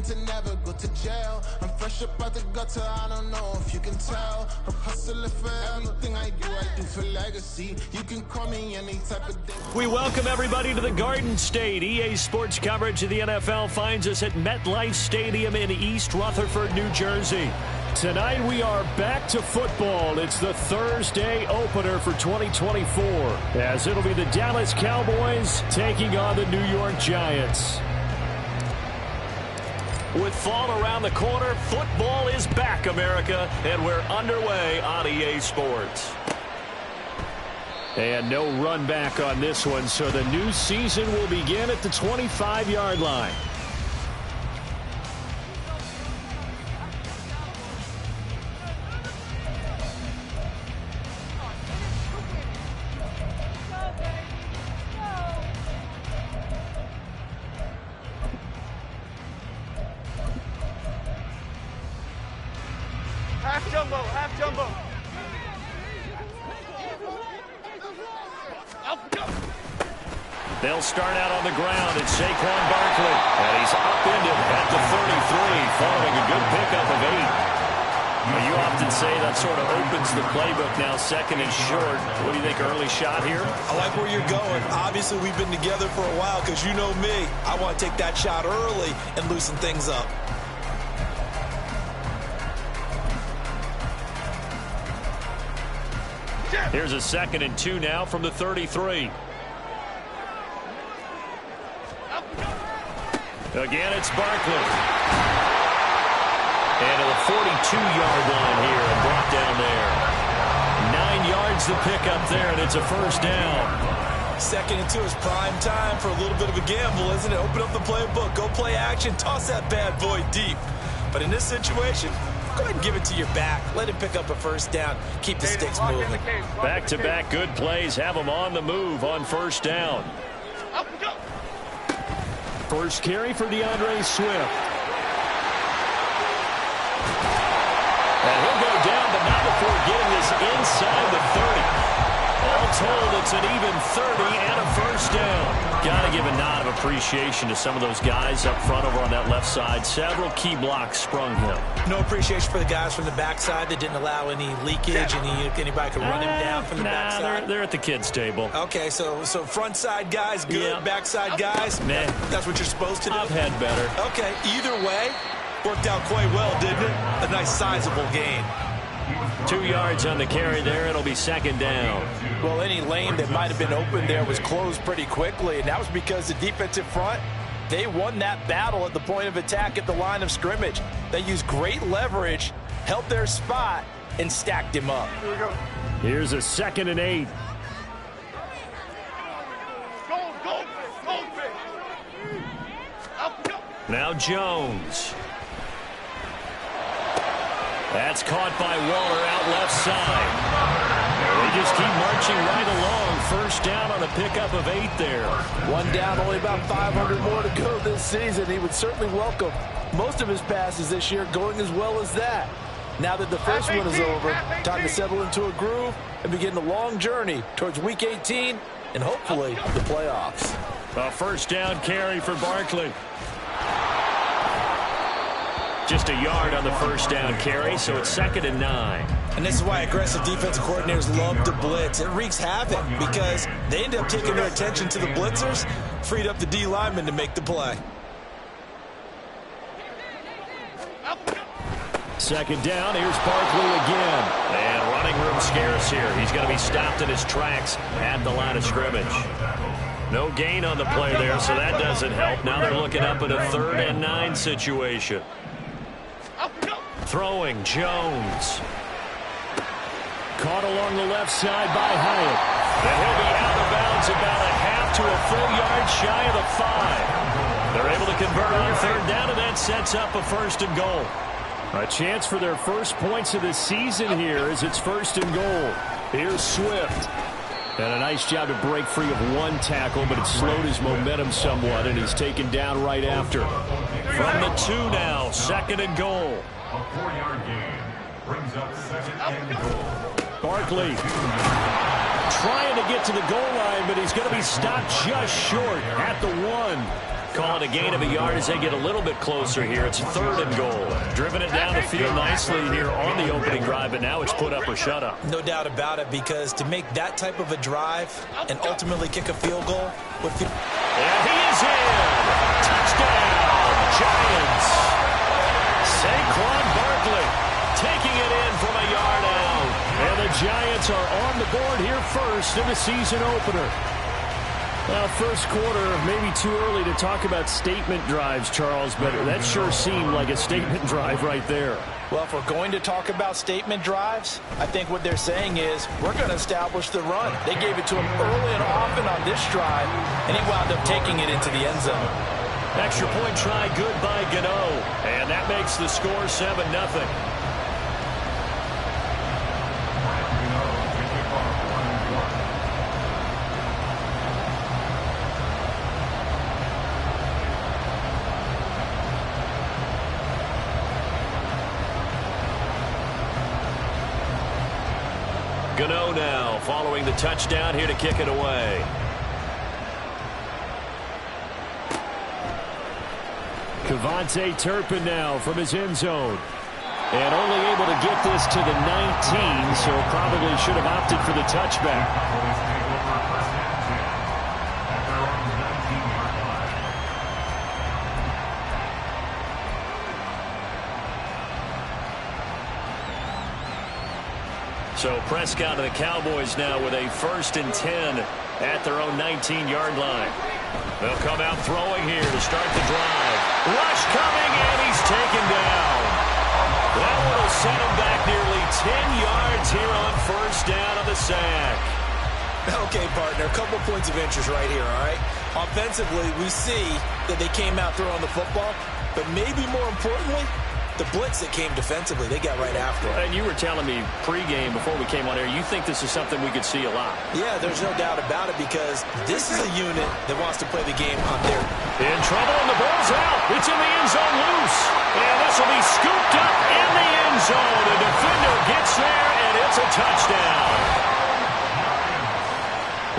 to never go to jail. I'm fresh up out the gutter, I don't know if you can tell. I'm hustling for everything I do for legacy. You can call me any type of day. We welcome everybody to the Garden State. EA Sports coverage of the NFL finds us at MetLife Stadium in East Rutherford, New Jersey. Tonight we are back to football. It's the Thursday opener for 2024, as it'll be the Dallas Cowboys taking on the New York Giants. With fall around the corner, football is back, America, and we're underway on EA Sports. And no run back on this one, so the new season will begin at the 25-yard line. Half jumbo. They'll start out on the ground. It's Saquon Barkley. And he's upended at the 33, following a good pickup of 8. Well, you often say that sort of opens the playbook now, second and short. What do you think, early shot here? I like where you're going. Obviously, we've been together for a while because you know me. I want to take that shot early and loosen things up. Here's a 2nd and 2 now from the 33. Again, it's Barkley. And to the 42-yard line here and brought down there. 9 yards the pickup there, and it's a first down. 2nd and 2 is prime time for a little bit of a gamble, isn't it? Open up the playbook, go play action, toss that bad boy deep. But in this situation, go ahead and give it to your back. Let him pick up a first down. Keep the sticks moving. Back-to-back good plays have them on the move on first down. First carry for DeAndre Swift. And he'll go down, but not before getting this inside the 30. All told, it's an even 30 and a first down. Got to give a nod of appreciation to some of those guys up front over on that left side. Several key blocks sprung him. No appreciation for the guys from the backside that didn't allow any leakage, anybody could run him down from the backside. They're at the kids' table. Okay, so front side guys good, backside guys, nah. That's what you're supposed to do? I've had better. Okay, either way, worked out quite well, didn't it? A nice sizable gain. 2 yards on the carry there. It'll be second down. Well, any lane that might have been open there was closed pretty quickly, and that was because the defensive front, they won that battle at the point of attack at the line of scrimmage. They used great leverage, held their spot, and stacked him up. Here we go. Here's a 2nd and 8. Go. Now Jones. That's caught by Waller out left side. They just keep marching right along. First down on a pickup of 8 there. One down, only about 500 more to go this season. He would certainly welcome most of his passes this year going as well as that. Now that the first one is over, time to settle into a groove and begin the long journey towards Week 18 and hopefully the playoffs. A first down carry for Barkley. Just a yard on the first down carry, so it's 2nd and 9. And this is why aggressive defensive coordinators love to blitz. It wreaks havoc because they end up taking their attention to the blitzers, freed up the D lineman to make the play. 2nd down, here's Barkley again. And running room scarce here. He's going to be stopped in his tracks at the line of scrimmage. No gain on the play there, so that doesn't help. Now they're looking up at a 3rd and 9 situation. Throwing, Jones. Caught along the left side by Hyatt. And he'll be out of bounds about a half to a full yard shy of the 5. They're able to convert on 3rd down, and that sets up a 1st and goal. A chance for their first points of the season here as it's 1st and goal. Here's Swift. And a nice job to break free of one tackle, but it slowed his momentum somewhat, and he's taken down right after. From the 2 now, 2nd and goal. A 4-yard gain brings up 2nd and goal. Barkley trying to get to the goal line, but he's going to be stopped just short at the 1. Call it a gain of a yard as they get a little bit closer here. It's 3rd and goal. Driven it down the field nicely here on the opening drive, but now it's put up or shut up. No doubt about it, because to make that type of a drive and ultimately kick a field goal would feel... And he is in! Touchdown, Giants! Saquon Barkley taking it in from a yard out. And the Giants are on the board here first in the season opener. Well, first quarter, maybe too early to talk about statement drives, Charles, but that sure seemed like a statement drive right there. Well, if we're going to talk about statement drives, I think what they're saying is we're going to establish the run. They gave it to him early and often on this drive, and he wound up taking it into the end zone. Extra point try good by Gano, and that makes the score 7-0. Gano now following the touchdown here to kick it away. Kevontae Turpin now from his end zone. And only able to get this to the 19, so probably should have opted for the touchback. So Prescott and the Cowboys now with a 1st and 10 at their own 19-yard line. They'll come out throwing here to start the drive. Rush coming, and he's taken down. That one will set him back nearly 10 yards here on 1st down on the sack. Okay, partner, a couple points of interest right here, all right? Offensively, we see that they came out throwing the football, but maybe more importantly, the blitz that came defensively, they got right after it. And you were telling me pregame before we came on air, you think this is something we could see a lot. Yeah, there's no doubt about it, because this is a unit that wants to play the game on their... In trouble, and the ball's out. It's in the end zone loose. And this will be scooped up in the end zone. The defender gets there, and it's a touchdown.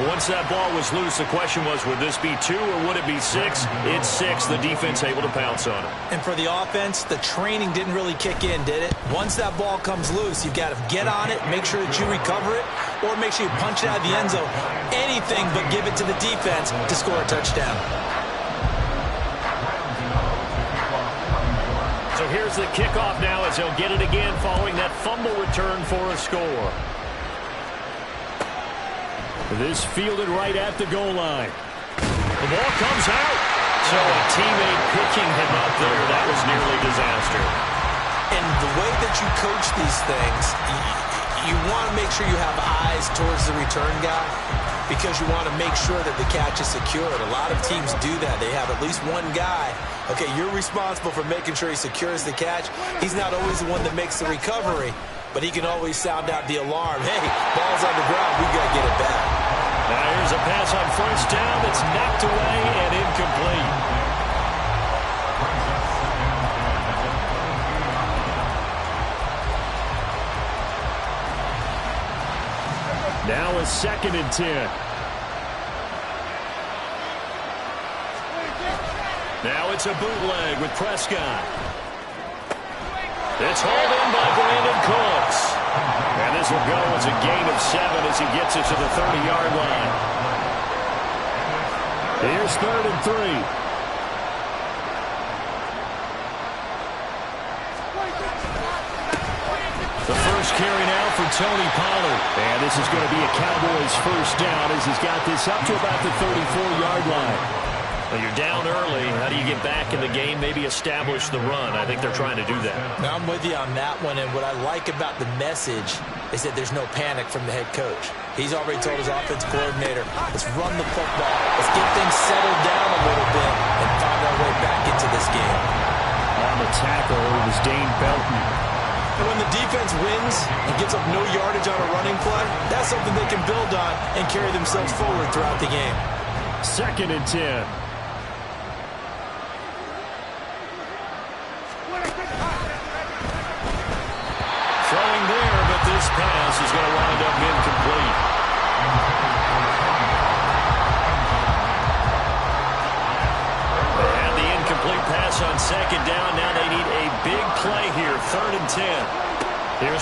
Once that ball was loose, the question was, would this be 2 or would it be 6? It's 6. The defense able to pounce on it. And for the offense, the training didn't really kick in, did it? Once that ball comes loose, you've got to get on it, make sure that you recover it, or make sure you punch it out of the end zone. Anything but give it to the defense to score a touchdown. So here's the kickoff now as he'll get it again following that fumble return for a score. This fielded right at the goal line. The ball comes out. So a teammate picking him up there, that was nearly disaster. And the way that you coach these things, you want to make sure you have eyes towards the return guy, because you want to make sure that the catch is secured. A lot of teams do that. They have at least one guy. Okay, you're responsible for making sure he secures the catch. He's not always the one that makes the recovery, but he can always sound out the alarm. Hey, ball's on the ground. We got to get it back. Now here's a pass on 1st down that's knocked away and incomplete. Now a 2nd and 10. Now it's a bootleg with Prescott. It's hauled in by Brandon Cooks. And this will go as a gain of 7 as he gets it to the 30-yard line. Here's 3rd and 3. The first carry now for Tony Pollard. And this is going to be a Cowboys 1st down as he's got this up to about the 34-yard line. Well, you're down early. How do you get back in the game? Maybe establish the run. I think they're trying to do that. Now, I'm with you on that one, and what I like about the message is that there's no panic from the head coach. He's already told his offensive coordinator, let's run the football. Let's get things settled down a little bit and find our way back into this game. On the tackle, it was Dane Belton. And when the defense wins and gets up no yardage on a running play, that's something they can build on and carry themselves forward throughout the game. 2nd and 10. Throwing there, but this pass is going to wind up incomplete.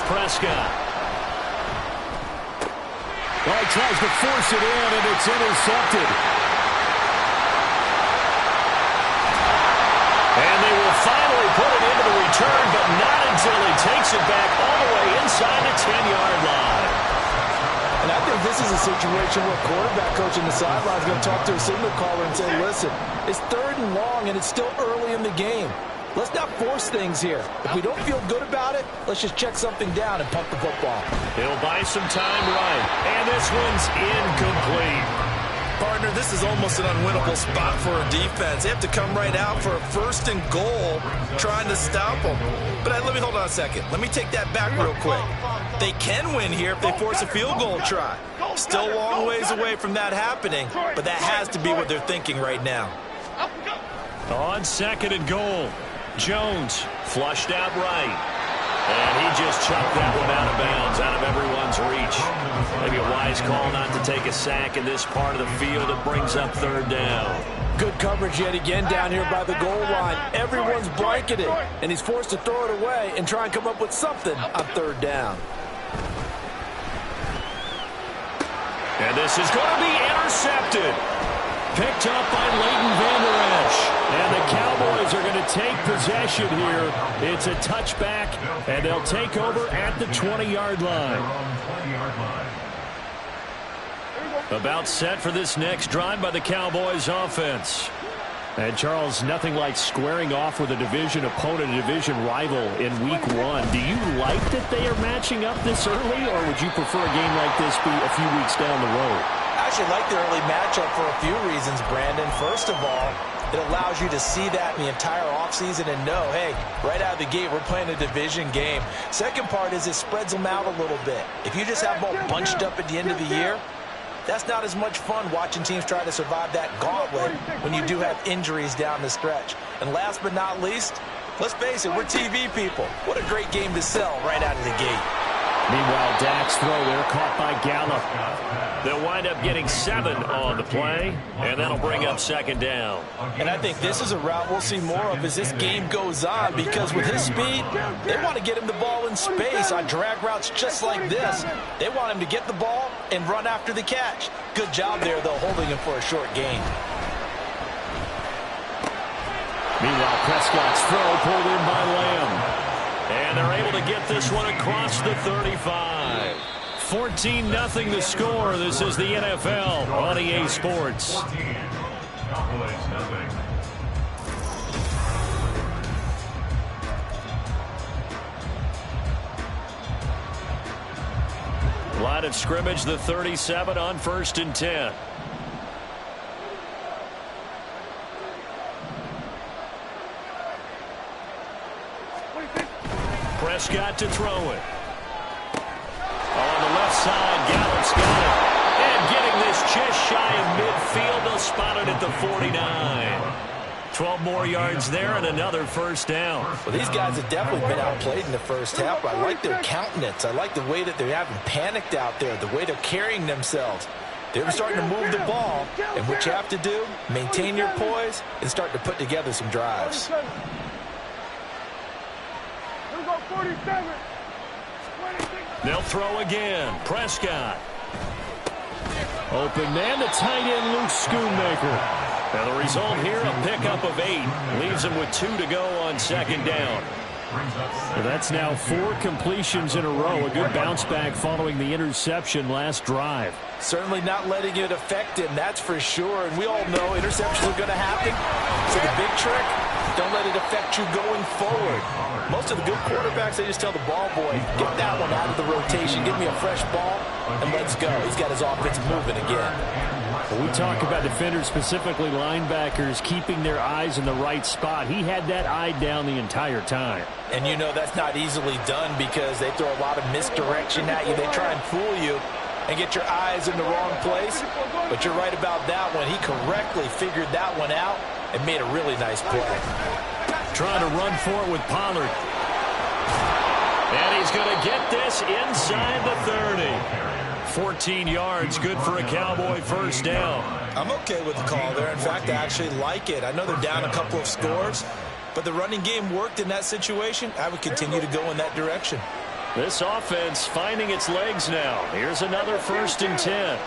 Prescott. Well, he tries to force it in, and it's intercepted. And they will finally put it into the return, but not until he takes it back all the way inside the 10-yard line. And I think this is a situation where quarterback coach in the sideline is going to talk to a signal caller and say, listen, it's 3rd and long, and it's still early in the game. Let's not force things here. If we don't feel good about it, let's just check something down and punt the football. He'll buy some time right. And this one's incomplete. Partner, this is almost an unwinnable spot for a defense. They have to come right out for a 1st and goal, trying to stop them. But let me hold on a second. Let me take that back real quick. They can win here if they force a field goal try. Still a long ways away from that happening, but that has to be what they're thinking right now. On 2nd and goal, Jones flushed out right. And he just chucked that one out of bounds, out of everyone's reach. Maybe a wise call not to take a sack in this part of the field. It brings up 3rd down. Good coverage yet again down here by the goal line. Everyone's blanketed, and he's forced to throw it away and try and come up with something on 3rd down. And this is going to be intercepted. Picked up by Leighton Vander Esch. And the Cowboys are going to take possession here. It's a touchback, and they'll take over at the 20-yard line. About set for this next drive by the Cowboys offense. And, Charles, nothing like squaring off with a division opponent, a division rival in Week 1. Do you like that they are matching up this early, or would you prefer a game like this be a few weeks down the road? I actually like the early matchup for a few reasons, Brandon. First of all, it allows you to see that in the entire offseason and know, hey, right out of the gate, we're playing a division game. Second part is it spreads them out a little bit. If you just have them all bunched up at the end of the year, that's not as much fun watching teams try to survive that gauntlet when you do have injuries down the stretch. And last but not least, let's face it, we're TV people. What a great game to sell right out of the gate. Meanwhile, Dak's throw there caught by Gallup. They'll wind up getting 7 on the play, and that'll bring up 2nd down. And I think this is a route we'll see more of as this game goes on, because with his speed, they want to get him the ball in space on drag routes just like this. They want him to get the ball and run after the catch. Good job there, though, holding him for a short gain. Meanwhile, Prescott's throw pulled in by Lamb. And they're able to get this one across the 35. 14-0 the score. This is the NFL on EA Sports. Line of scrimmage, the 37 on 1st and 10. Prescott to throw it. On the left side, Gallup's got it. And getting this just shy of midfield, they'll spot it at the 49. 12 more yards there and another 1st down. Well, these guys have definitely been outplayed in the first half. I like their countenance. I like the way that they haven't panicked out there, the way they're carrying themselves. They're starting to move the ball, and what you have to do, maintain your poise and start to put together some drives. They'll throw again. Prescott. Open man, the tight end, Luke Schoonmaker. And the result here, a pickup of 8. Leaves him with 2 to go on 2nd down. Well, that's now 4 completions in a row. A good bounce back following the interception last drive. Certainly not letting it affect him, that's for sure. And we all know interceptions are going to happen. So the big trick, don't let it affect you going forward. Most of the good quarterbacks, they just tell the ball boy, get that one out of the rotation, give me a fresh ball, and let's go. He's got his offense moving again. When we talk about defenders, specifically linebackers, keeping their eyes in the right spot, he had that eye down the entire time. And you know that's not easily done because they throw a lot of misdirection at you. They try and fool you and get your eyes in the wrong place. But you're right about that one. He correctly figured that one out and made a really nice play. Trying to run for it with Pollard. And he's going to get this inside the 30. 14 yards, good for a Cowboy 1st down. I'm okay with the call there. In fact, I actually like it. I know they're down a couple of scores, but the running game worked in that situation. I would continue to go in that direction. This offense finding its legs now. Here's another 1st and 10.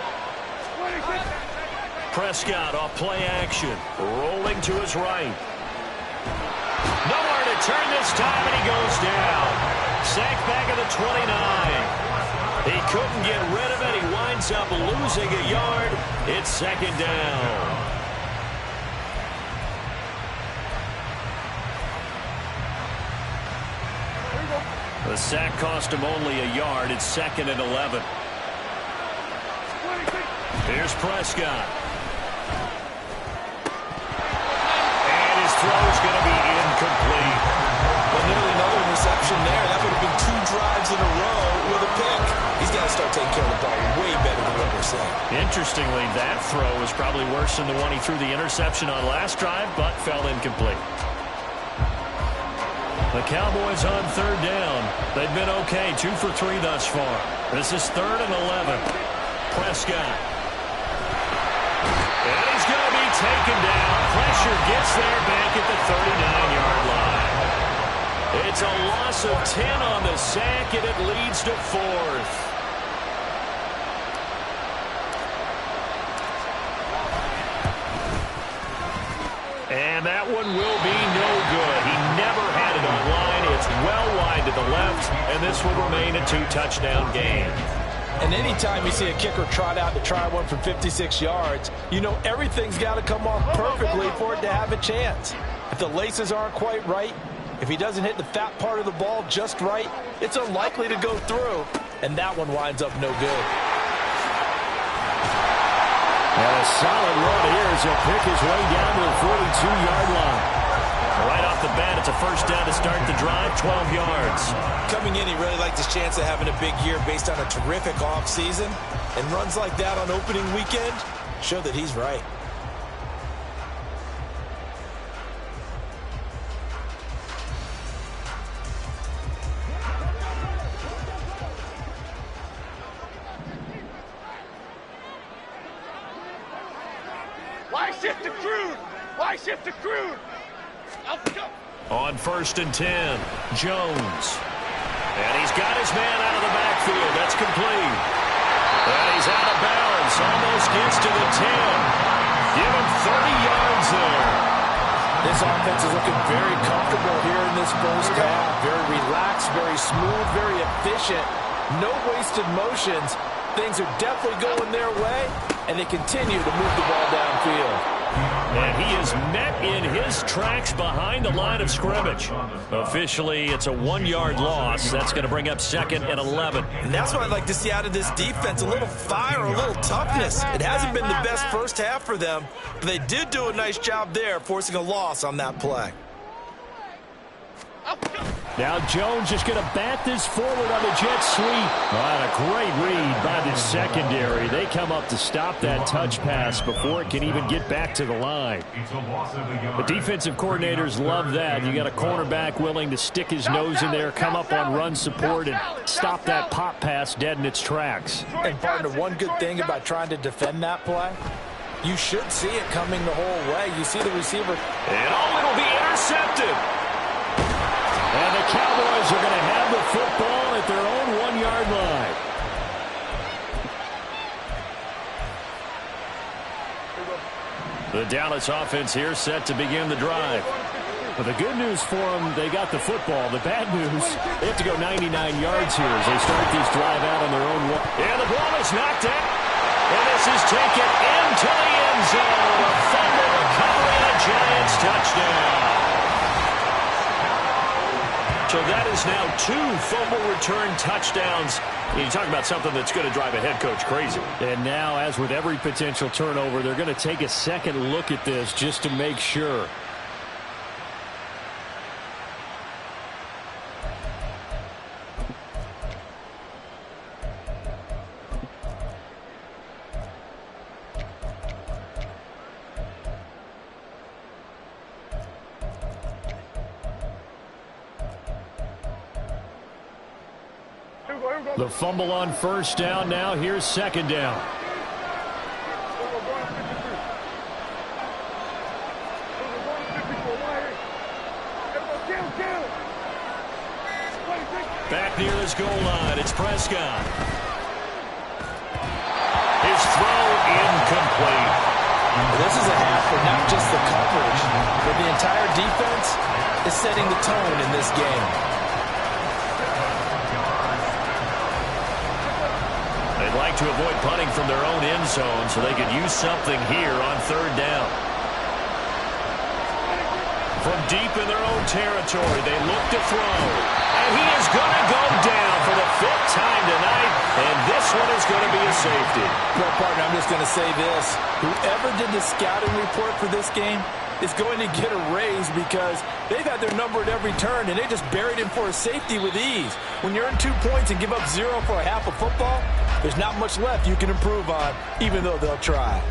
Prescott off play action. Rolling to his right. Nowhere to turn this time, and he goes down. Sacked back at the 29. He couldn't get rid of it. He winds up losing a yard. It's 2nd down. The sack cost him only a yard. It's 2nd and 11. Here's Prescott. And his throw's going to be incomplete. Well, nearly another interception there. That would have been 2 drives in a row with a pick. He's got to start taking care of the ball way better than what we're saying. Interestingly, that throw was probably worse than the one he threw the interception on last drive, but fell incomplete. The Cowboys on 3rd down. They've been okay, 2 for 3 thus far. This is 3rd and 11. Prescott. And he's going to be taken down. Pressure gets there back at the 39-yard line. It's a loss of 10 on the sack, and it leads to 4th. And that one will be no good. He never had it on line. It's well wide to the left, and this will remain a 2-touchdown game. And anytime you see a kicker trot out to try one from 56 yards, you know everything's got to come off perfectly for it to have a chance. If the laces aren't quite right, if he doesn't hit the fat part of the ball just right, it's unlikely to go through, and that one winds up no good. And a solid run here as he'll pick his way down to the 42-yard line. Right off the bat, it's a 1st down to start the drive, 12 yards. Coming in, he really liked his chance of having a big year based on a terrific offseason. And runs like that on opening weekend show that he's right. Why shift to crude? Why shift to crude? On 1st and 10, Jones. And he's got his man out of the backfield. That's complete. And he's out of bounds. Almost gets to the 10. Give him 30 yards there. This offense is looking very comfortable here in this 1st half. Very relaxed, very smooth, very efficient. No wasted motions. Things are definitely going their way, and they continue to move the ball downfield. And he is met in his tracks behind the line of scrimmage. Officially, it's a 1-yard loss. That's going to bring up 2nd and 11. And that's what I'd like to see out of this defense, a little fire, a little toughness. It hasn't been the best 1st half for them, but they did do a nice job there, forcing a loss on that play. Now Jones is going to bat this forward on the jet sweep. A great read by the secondary. They come up to stop that touch pass before it can even get back to the line. The defensive coordinators love that. You got a cornerback willing to stick his nose in there, come up on run support, and stop that pop pass dead in its tracks. And partner, one good thing about trying to defend that play, you should see it coming the whole way. You see the receiver. And it'll be intercepted. And the Cowboys are going to have the football at their own 1-yard line. The Dallas offense here set to begin the drive. But the good news for them, they got the football. The bad news, they have to go 99 yards here as they start this drive out on their own. And the ball is knocked out. And this is taken into the end zone. A fumble recovery and a Giants touchdown. So that is now 2 fumble return touchdowns. You talk about something that's going to drive a head coach crazy. And now, as with every potential turnover, they're going to take a second look at this just to make sure. The fumble on 1st down. Now here's 2nd down. Back near his goal line, it's Prescott. His throw incomplete. This is a half for not just the coverage, but the entire defense is setting the tone in this game. They'd like to avoid punting from their own end zone so they could use something here on third down. From deep in their own territory, they look to throw. And he is going to go down for the 5th time tonight, and this one is going to be a safety. Well, partner, I'm just going to say this. Whoever did the scouting report for this game is going to get a raise because they've had their number at every turn, and they just buried him for a safety with ease. When you earn 2 points and give up 0 for a half of football, there's not much left you can improve on, even though they'll try.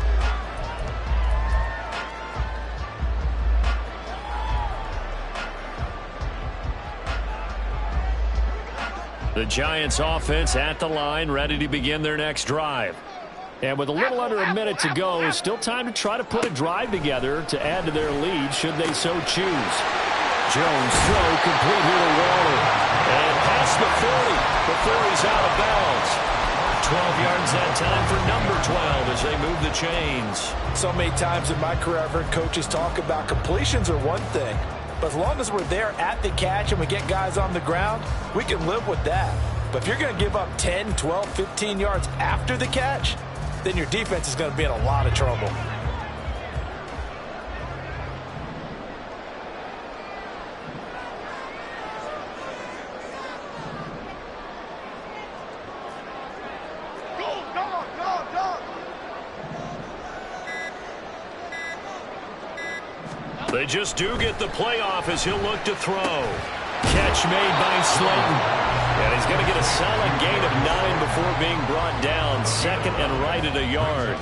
The Giants offense at the line, ready to begin their next drive. And with a little under a minute to go, still time to try to put a drive together to add to their lead should they so choose. Jones throw complete here to Waller. And past the 40 before he's out of bounds. 12 yards that time for number 12 as they move the chains. So many times in my career I've heard coaches talk about completions are one thing. But as long as we're there at the catch and we get guys on the ground, we can live with that. But if you're going to give up 10, 12, 15 yards after the catch, then your defense is going to be in a lot of trouble. They just do get the playoff as he'll look to throw. Catch made by Slayton. And he's going to get a solid gain of 9 before being brought down. 2nd and right at a yard.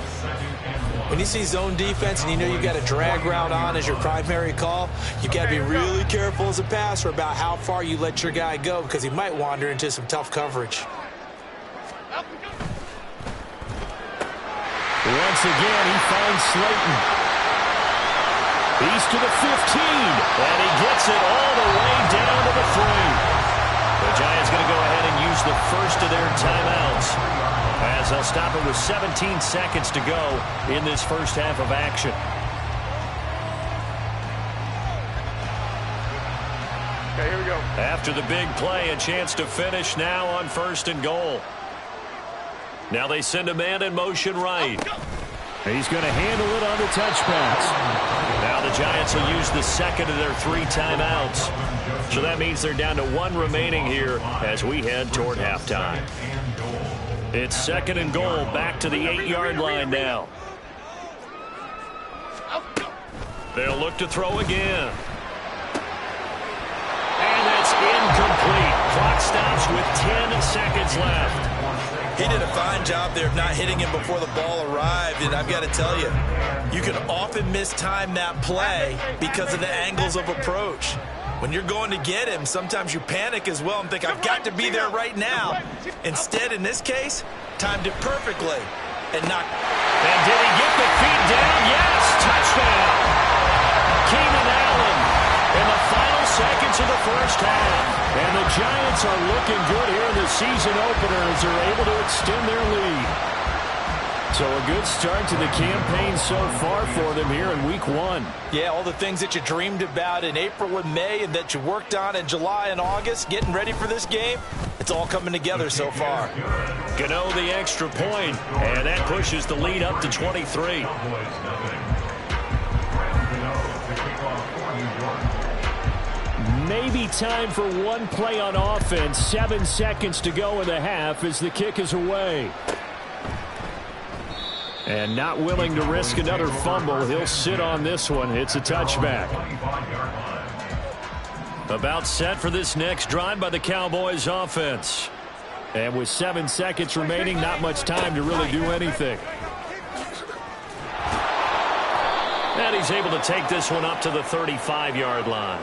When you see zone defense and you know you've got a drag route on as your primary call, you've got to be really careful as a passer about how far you let your guy go because he might wander into some tough coverage. Once again, he finds Slayton. He's to the 15, and he gets it all the way down to the 3. The Giants going to go ahead and use the first of their timeouts as they'll stop it with 17 seconds to go in this first half of action. Okay, here we go. After the big play, a chance to finish now on 1st and goal. Now they send a man in motion right. He's going to handle it on the touchbacks. Now the Giants will use the 2nd of their 3 timeouts. So that means they're down to 1 remaining here as we head toward halftime. It's 2nd and goal, back to the 8-yard line now. They'll look to throw again. And that's incomplete. Clock stops with 10 seconds left. He did a fine job there of not hitting him before the ball arrived, and I've got to tell you, you can often mistime that play because of the angles of approach. When you're going to get him, sometimes you panic as well and think, I've got to be there right now. Instead, in this case, timed it perfectly and not. And did he get the feet down? Yes, touchdown. Keenan Allen in the final seconds of the first half. And the Giants are looking good here in the season opener as they're able to extend their lead. So a good start to the campaign so far for them here in week 1. Yeah, all the things that you dreamed about in April and May and that you worked on in July and August, getting ready for this game, it's all coming together so far. Gano the extra point, and that pushes the lead up to 23. Maybe time for one play on offense. 7 seconds to go in the half as the kick is away. And not willing to risk another fumble, he'll sit on this one. It's a touchback. About set for this next drive by the Cowboys offense. And with 7 seconds remaining, not much time to really do anything. And he's able to take this one up to the 35-yard line.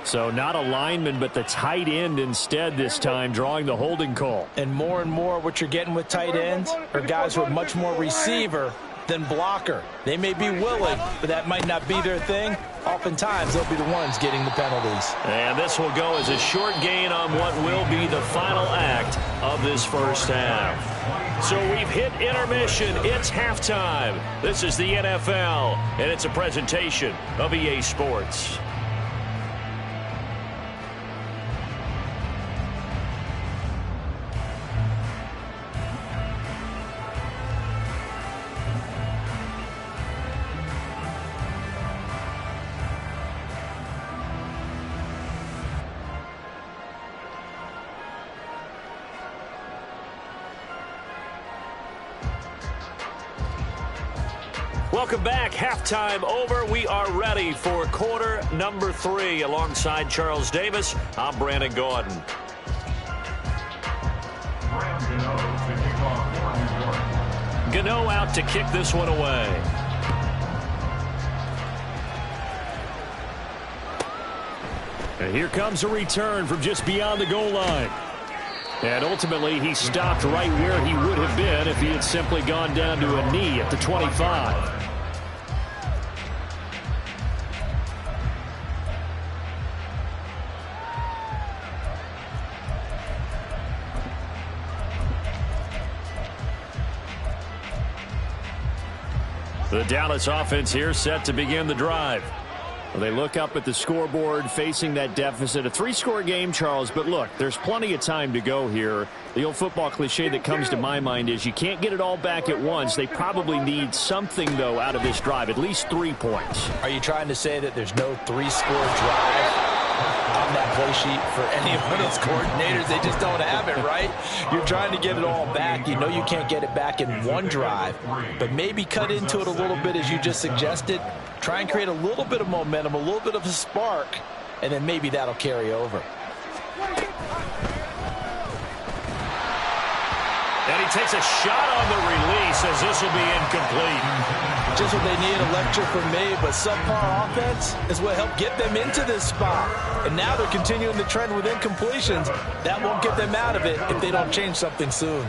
So not a lineman, but the tight end instead this time, drawing the holding call. And more what you're getting with tight ends are guys who are much more receiver than blocker. They may be willing, but that might not be their thing. Oftentimes, they'll be the ones getting the penalties. And this will go as a short gain on what will be the final act of this first half. So we've hit intermission. It's halftime. This is the NFL, and it's a presentation of EA Sports. Welcome back. Halftime over. We are ready for quarter number 3. Alongside Charles Davis, I'm Brandon Gaudin. Gano out to kick this one away. And here comes a return from just beyond the goal line. And ultimately, he stopped right where he would have been if he had simply gone down to a knee at the 25. The Dallas offense here set to begin the drive. Well, they look up at the scoreboard facing that deficit. A 3-score game, Charles, but look, there's plenty of time to go here. The old football cliche that comes to my mind is you can't get it all back at once. They probably need something, though, out of this drive, at least 3 points. Are you trying to say that there's no 3-score drive on that play sheet for any of those coordinators? They just don't have it, right? You're trying to get it all back. You know you can't get it back in one drive, but maybe cut into it a little bit as you just suggested. Try and create a little bit of momentum, a little bit of a spark, and then maybe that'll carry over. And he takes a shot on the release as this will be incomplete. Just what they need, a lecture from me, but subpar offense is what helped get them into this spot. And now they're continuing the trend with incompletions. That won't get them out of it if they don't change something soon.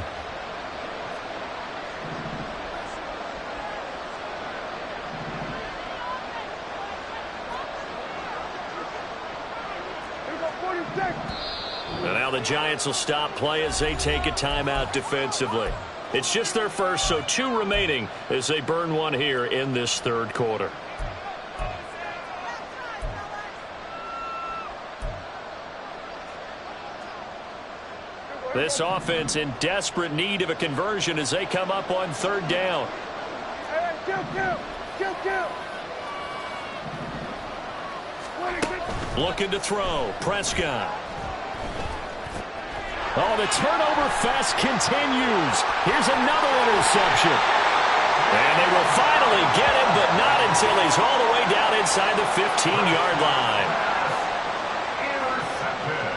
And now the Giants will stop play as they take a timeout defensively. It's just their first, so 2 remaining as they burn one here in this third quarter. This offense in desperate need of a conversion as they come up on 3rd down. Looking to throw. Prescott. Oh, the turnover fest continues. Here's another interception. And they will finally get him, but not until he's all the way down inside the 15-yard line. Intercepted.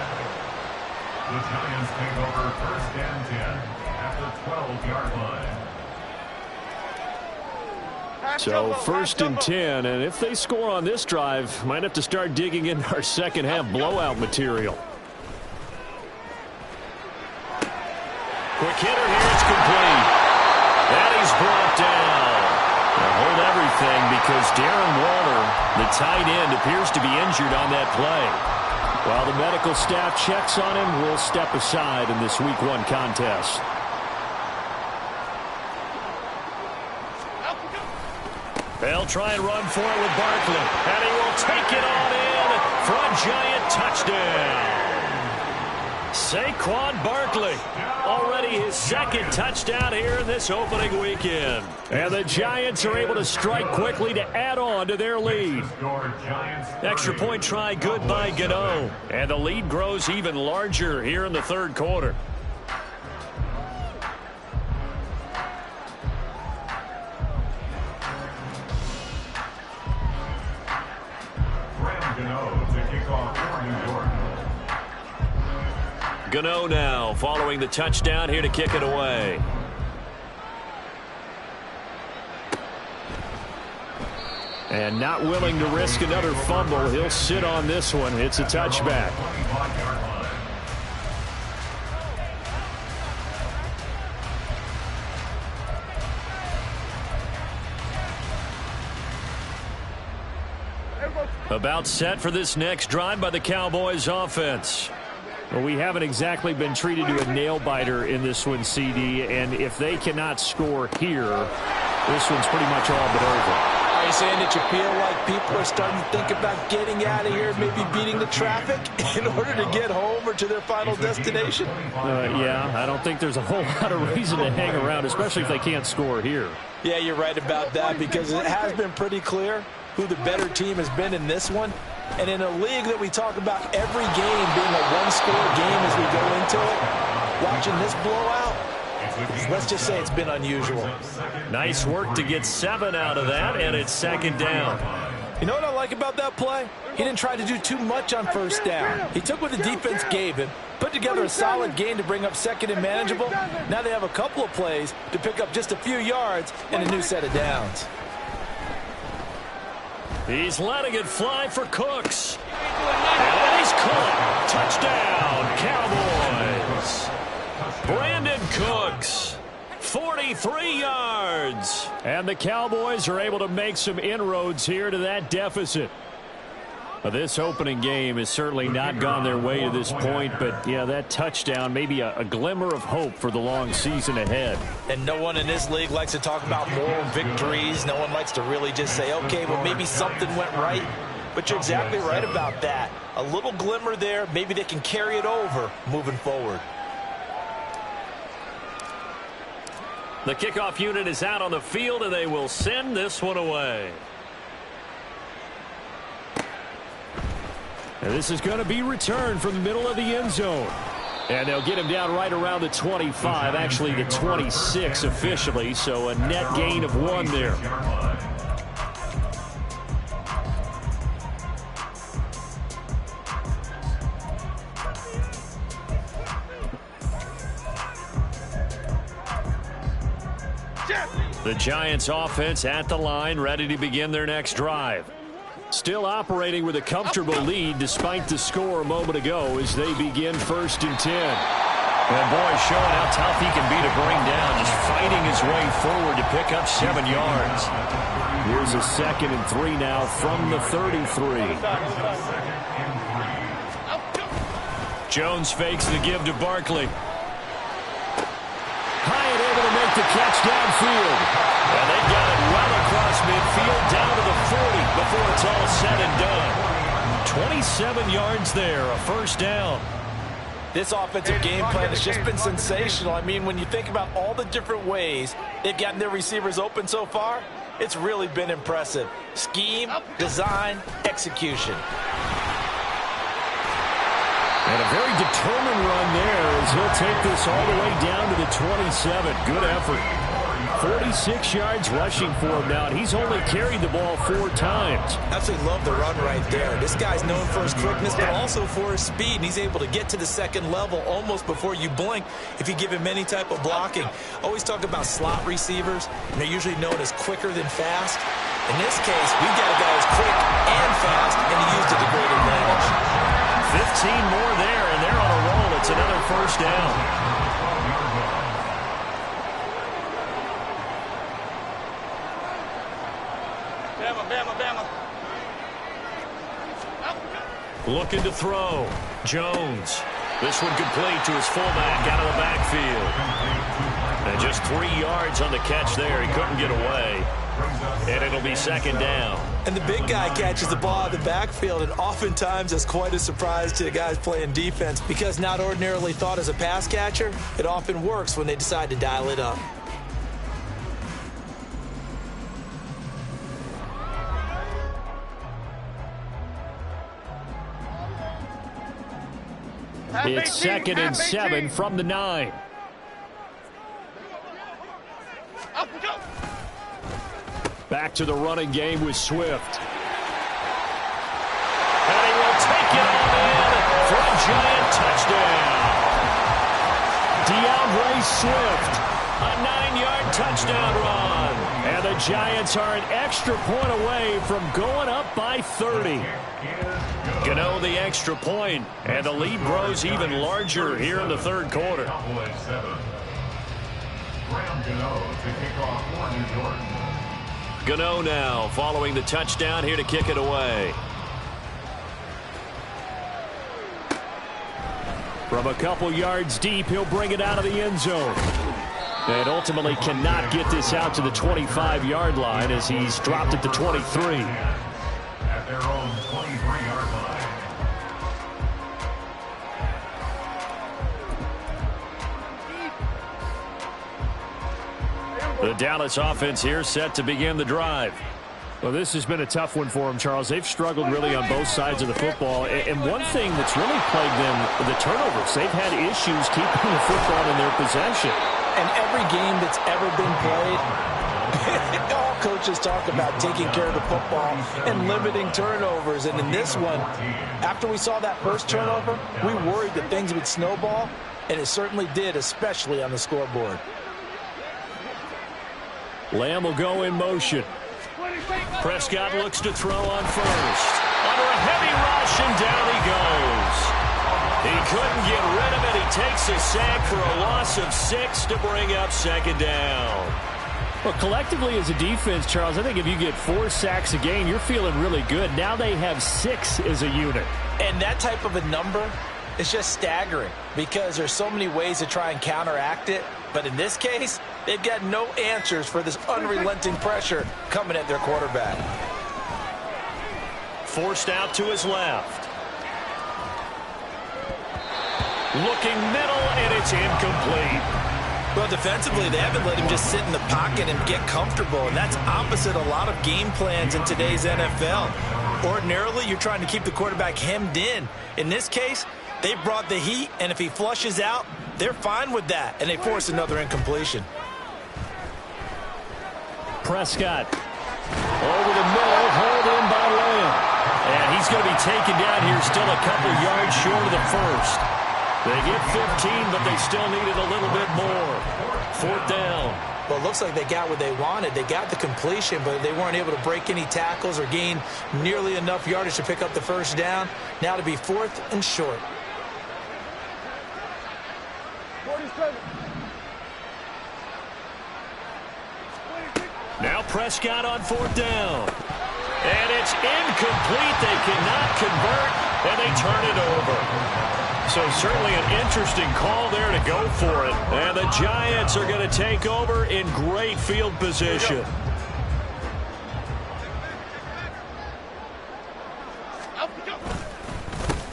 The Giants take over 1st and 10 at the 12-yard line. So 1st and 10, and if they score on this drive, might have to start digging into our second half blowout material. Quick hitter here, it's complete. And he's brought down. Now hold everything because Darren Waller, the tight end, appears to be injured on that play. While the medical staff checks on him, we'll step aside in this Week 1 contest. They'll try and run for it with Barkley. And he will take it on in for a Giant touchdown. Saquon Barkley, already his 2nd touchdown here in this opening weekend. And the Giants are able to strike quickly to add on to their lead. Extra point try good by Gano. And the lead grows even larger here in the 3rd quarter. Gano now following the touchdown here to kick it away. And not willing to risk another fumble. He'll sit on this one. It's a touchback. About set for this next drive by the Cowboys offense. Well, we haven't exactly been treated to a nail-biter in this one, CD, and if they cannot score here, this one's pretty much all but over. Are you saying that you feel like people are starting to think about getting out of here, maybe beating the traffic in order to get home or to their final destination? Yeah, I don't think there's a whole lot of reason to hang around, especially if they can't score here. Yeah, you're right about that, because it has been pretty clear who the better team has been in this one. And in a league that we talk about every game being a one-score game as we go into it, watching this blowout, let's just say it's been unusual. Nice work to get 7 out of that, and it's second down. You know what I like about that play? He didn't try to do too much on first down. He took what the defense gave him, put together a solid gain to bring up second and manageable. Now they have a couple of plays to pick up just a few yards and a new set of downs. He's letting it fly for Cooks. And he's caught. Touchdown, Cowboys. Brandon Cooks, 43 yards. And the Cowboys are able to make some inroads here to that deficit. This opening game has certainly not gone their way to this point, but yeah, that touchdown may be a glimmer of hope for the long season ahead. And no one in this league likes to talk about moral victories. No one likes to really just say, okay, well, maybe something went right. But you're exactly right about that. A little glimmer there. Maybe they can carry it over moving forward. The kickoff unit is out on the field, and they will send this one away. And this is going to be returned from the middle of the end zone. And they'll get him down right around the 25, actually the 26 officially, so a net gain of 1 there. The Giants offense at the line, ready to begin their next drive. Still operating with a comfortable lead despite the score a moment ago as they begin 1st and 10. And boy, showing how tough he can be to bring down, just fighting his way forward to pick up 7 yards. Here's a 2nd and 3 now from the 33. Jones fakes the give to Barkley. Hyatt able to make the catch downfield. And they got it well across midfield down to the 40 before it's all said and done. 27 yards there, a 1st down. This offensive game plan has just been sensational. I mean, when you think about all the different ways they've gotten their receivers open so far, it's really been impressive. Scheme, design, execution. And a very determined run there as he'll take this all the way down to the 27. Good effort. 46 yards rushing for him now, and he's only carried the ball 4 times. Absolutely love the run right there. This guy's known for his quickness, but also for his speed. And he's able to get to the 2nd level almost before you blink if you give him any type of blocking. Always talk about slot receivers, and they're usually known as quicker than fast. In this case, we've got a guy who's quick and fast, and he used it to great advantage. 15 more there, and they're on a roll. It's another 1st down. Looking to throw. Jones. This one complete to his fullback out of the backfield. And just 3 yards on the catch there. He couldn't get away. And it'll be 2nd down. And the big guy catches the ball out of the backfield, and oftentimes it's quite a surprise to the guys playing defense because not ordinarily thought as a pass catcher, it often works when they decide to dial it up. It's 2nd and 7 from the 9. Back to the running game with Swift. And he will take it on in for a giant touchdown. DeAndre Swift, a 9-yard touchdown run. And the Giants are an extra point away from going up by 30. Gano the extra point, and the lead grows even larger here in the 3rd quarter. Gano now following the touchdown here to kick it away. From a couple yards deep, he'll bring it out of the end zone. And ultimately cannot get this out to the 25-yard line as he's dropped at the 23. At their own 23-yard line. The Dallas offense here set to begin the drive. Well, this has been a tough one for them, Charles. They've struggled really on both sides of the football. And one thing that's really plagued them, the turnovers. They've had issues keeping the football in their possession. And every game that's ever been played, all coaches talk about taking care of the football and limiting turnovers. And in this one, after we saw that first turnover, we worried that things would snowball, and it certainly did, especially on the scoreboard. Lamb will go in motion. Prescott looks to throw on first. Under a heavy rush, and down he goes. He couldn't get rid of it. He takes a sack for a loss of 6 to bring up second down. Well, collectively as a defense, Charles, I think if you get 4 sacks a game, you're feeling really good. Now they have 6 as a unit. And that type of a number is just staggering because there's so many ways to try and counteract it. But in this case, they've got no answers for this unrelenting pressure coming at their quarterback. Forced out to his left. Looking middle, and it's incomplete. Well, defensively, they haven't let him just sit in the pocket and get comfortable, and that's opposite a lot of game plans in today's NFL. Ordinarily, you're trying to keep the quarterback hemmed in. In this case, they brought the heat, and if he flushes out, they're fine with that, and they force another incompletion. Prescott over the middle, hauled in by Lamb. And he's going to be taken down here, still a couple yards short of the first. They get 15, but they still needed a little bit more. 4th down. Well, it looks like they got what they wanted. They got the completion, but they weren't able to break any tackles or gain nearly enough yardage to pick up the first down. Now to be 4th and short. Now Prescott on 4th down. And it's incomplete. They cannot convert, and they turn it over. So certainly an interesting call there to go for it. And the Giants are going to take over in great field position.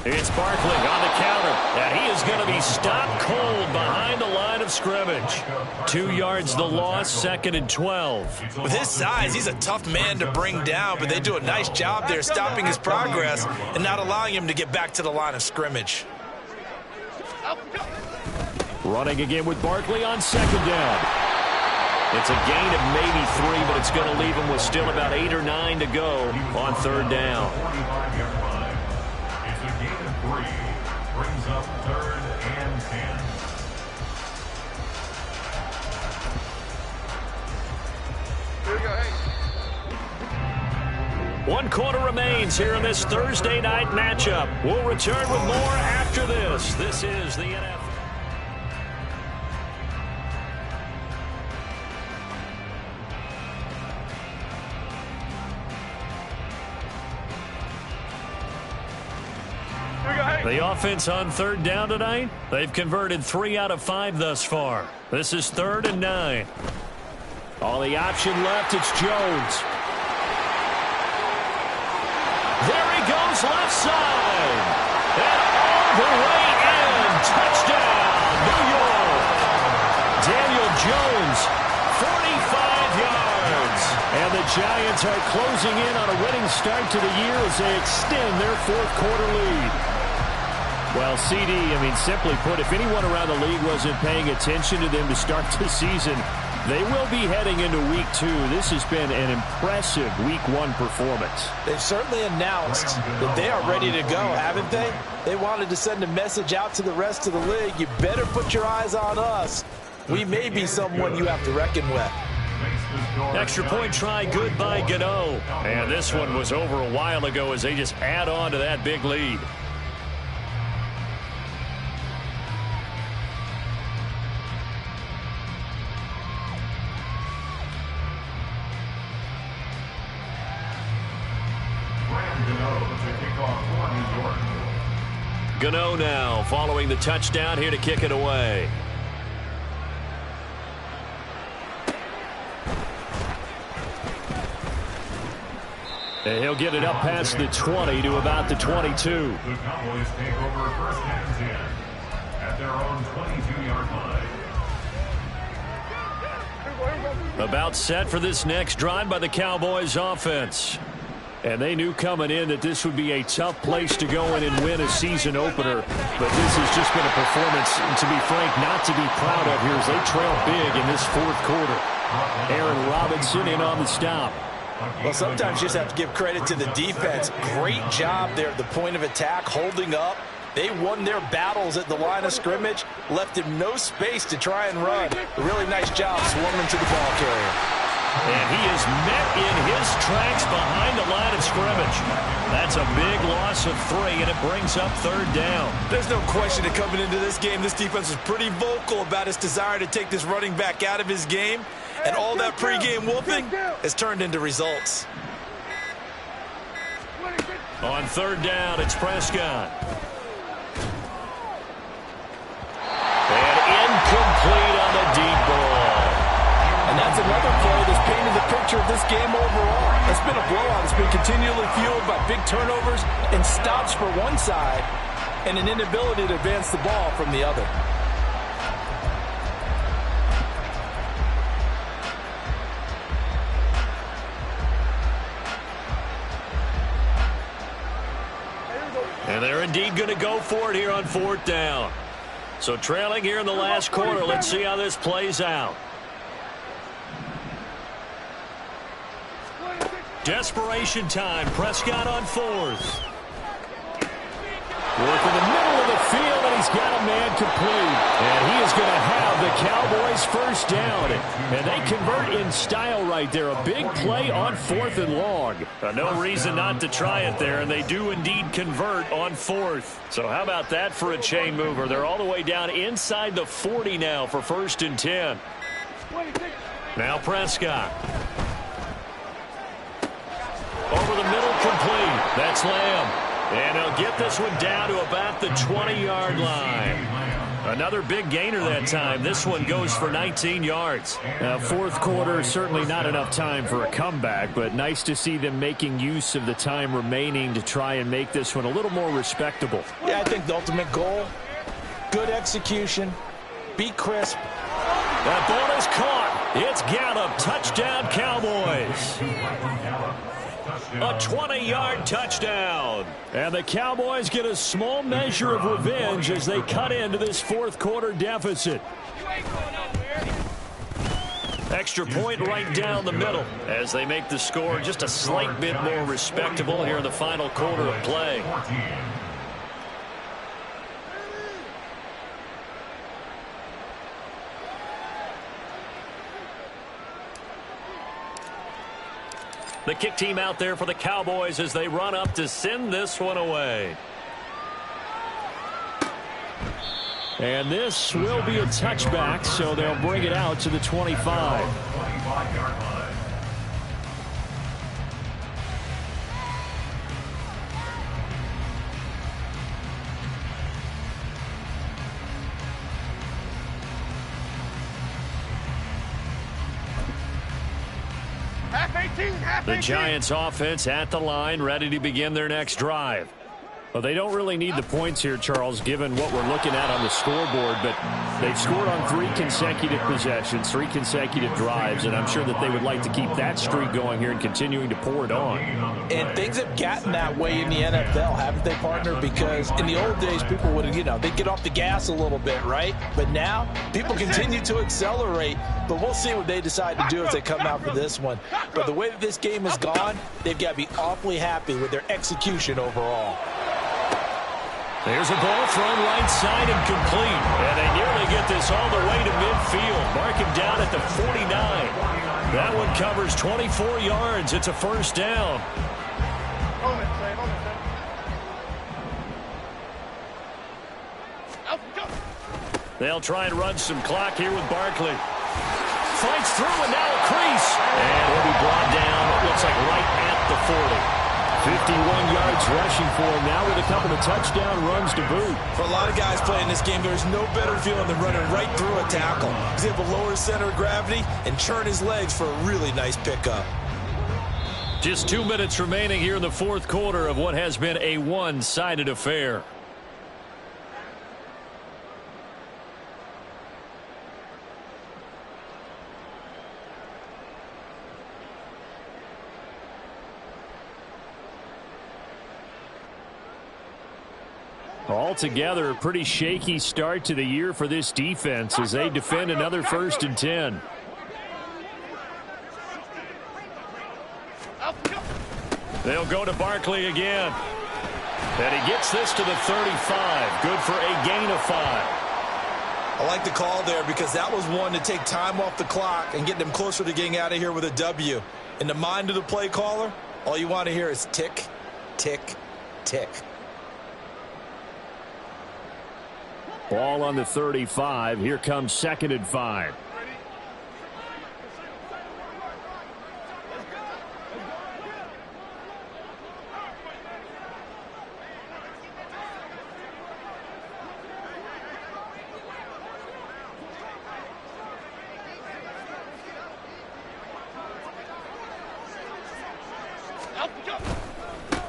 It's Barkley on the counter, and he is going to be stopped cold behind the line of scrimmage. 2 yards the loss, 2nd and 12. With his size, he's a tough man to bring down, but they do a nice job there stopping his progress and not allowing him to get back to the line of scrimmage. Running again with Barkley on 2nd down. It's a gain of maybe 3, but it's going to leave him with still about 8 or 9 to go on 3rd down. It's a gain of 3. Brings up 3rd and 10. Here we go, hey. 1 quarter remains here in this Thursday night matchup. We'll return with more after this. This is the NFL. The offense on 3rd down tonight, they've converted 3 out of 5 thus far. This is 3rd and 9. All the option left, it's Jones. There he goes, left side. And all the way in. Touchdown, New York. Daniel Jones, 45 yards. And the Giants are closing in on a winning start to the year as they extend their 4th quarter lead. Well, CD, simply put, if anyone around the league wasn't paying attention to them to start the season, they will be heading into Week 2. This has been an impressive Week 1 performance. They've certainly announced that they are ready to go, haven't they? They wanted to send a message out to the rest of the league. You better put your eyes on us. We may be someone you have to reckon with. Extra point try good by Gano. And this one was over a while ago as they just add on to that big lead. Gano now following the touchdown here to kick it away. And he'll get it up past the 20 to about the 22. The Cowboys take over first and 10 at their own 22-yard line. About set for this next drive by the Cowboys offense. And they knew coming in that this would be a tough place to go in and win a season opener. But this has just been a performance, to be frank, not to be proud of here as they trail big in this fourth quarter. Aaron Robinson in on the stop. Well, sometimes you just have to give credit to the defense. Great job there at the point of attack, holding up. They won their battles at the line of scrimmage, left him no space to try and run. A really nice job swarming to the ball carrier. And he is met in his tracks behind the line of scrimmage. That's a big loss of 3, and it brings up third down. There's no question that coming into this game, this defense was pretty vocal about its desire to take this running back out of his game. And all that pregame wolfing has turned into results. On third down, it's Prescott. And incomplete on the deep ball. And that's another play that's painted the picture of this game overall. It's been a blowout. It's been continually fueled by big turnovers and stops for one side and an inability to advance the ball from the other. And they're indeed going to go for it here on fourth down. So trailing here in the last quarter. Let's see how this plays out. Desperation time. Prescott on fourth. Work in the middle of the field, and he's got a man complete. And he is going to have the Cowboys first down. And they convert in style right there. A big play on fourth and long. No reason not to try it there, and they do indeed convert on fourth. So how about that for a chain mover? They're all the way down inside the 40 now for first and 10. Now Prescott. Over the middle, complete. That's Lamb. And he'll get this one down to about the 20-yard line. Another big gainer that time. This one goes for 19 yards. Fourth quarter, certainly not enough time for a comeback, but nice to see them making use of the time remaining to try and make this one a little more respectable. Yeah, I think the ultimate goal, good execution, be crisp. That ball is caught. It's Gallup. Touchdown, Cowboys. A 20-yard touchdown. And the Cowboys get a small measure of revenge as they cut into this fourth quarter deficit. Extra point right down the middle as they make the score just a slight bit more respectable here in the final quarter of play. The kick team out there for the Cowboys as they run up to send this one away. And this will be a touchback, so they'll bring it out to the 25. The Giants offense at the line, ready to begin their next drive. Well, they don't really need the points here, Charles, given what we're looking at on the scoreboard, but they've scored on 3 consecutive possessions, 3 consecutive drives, and I'm sure that they would like to keep that streak going here and continuing to pour it on. And things have gotten that way in the NFL, haven't they, partner? Because in the old days, people would, they'd get off the gas a little bit, right? But now, people continue to accelerate, but we'll see what they decide to do as they come out for this one. But the way that this game has gone, they've got to be awfully happy with their execution overall. There's a ball thrown right side and complete. And they nearly get this all the way to midfield. Mark him down at the 49. That one covers 24 yards. It's a first down. They'll try and run some clock here with Barkley. Fights through and now a crease. And he'll be brought down, it looks like right at the 40. 51 yards rushing for him now with a couple of touchdown runs to boot. For a lot of guys playing this game, there's no better feeling than running right through a tackle. He's able to lower his center of gravity and churn his legs for a really nice pickup. Just 2 minutes remaining here in the fourth quarter of what has been a one-sided affair. Altogether, a pretty shaky start to the year for this defense as they defend another 1st and 10. They'll go to Barkley again. And he gets this to the 35. Good for a gain of 5. I like the call there because that was one to take time off the clock and get them closer to getting out of here with a W. In the mind of the play caller, all you want to hear is tick, tick, tick. Ball on the 35. Here comes 2nd and 5.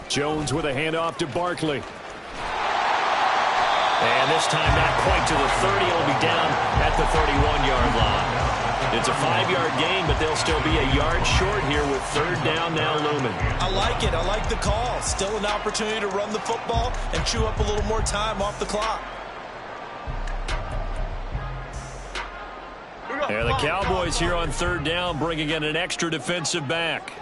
Jones with a handoff to Barkley. And this time not quite to the 30. He'll be down at the 31-yard line. It's a 5-yard gain, but they'll still be a yard short here with 3rd down now looming. I like it. I like the call. Still an opportunity to run the football and chew up a little more time off the clock. And the Cowboys here on 3rd down bringing in an extra defensive back.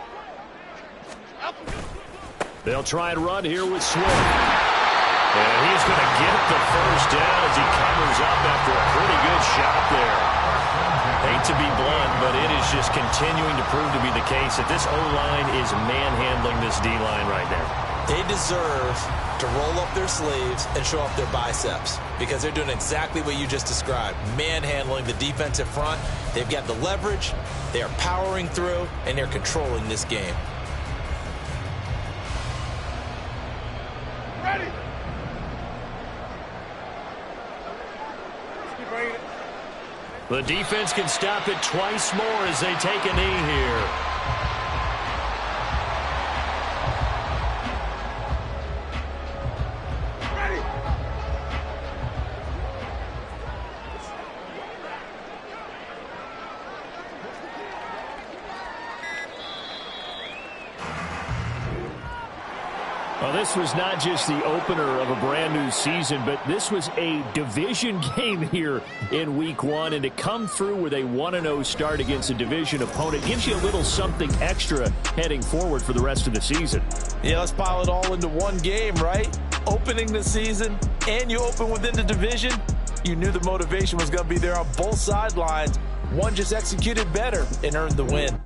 They'll try and run here with Swift. And he's going to get the 1st down as he covers up after a pretty good shot there. Hate to be blunt, but it is just continuing to prove to be the case that this O-line is manhandling this D-line right now. They deserve to roll up their sleeves and show off their biceps because they're doing exactly what you just described, manhandling the defensive front. They've got the leverage, they are powering through, and they're controlling this game. Ready. The defense can stop it twice more as they take a knee here. Well, this was not just the opener of a brand new season, but this was a division game here in week 1. And to come through with a 1-0 start against a division opponent gives you a little something extra heading forward for the rest of the season. Yeah, let's pile it all into one game, right? Opening the season, and you open within the division. You knew the motivation was going to be there on both sidelines. One just executed better and earned the win.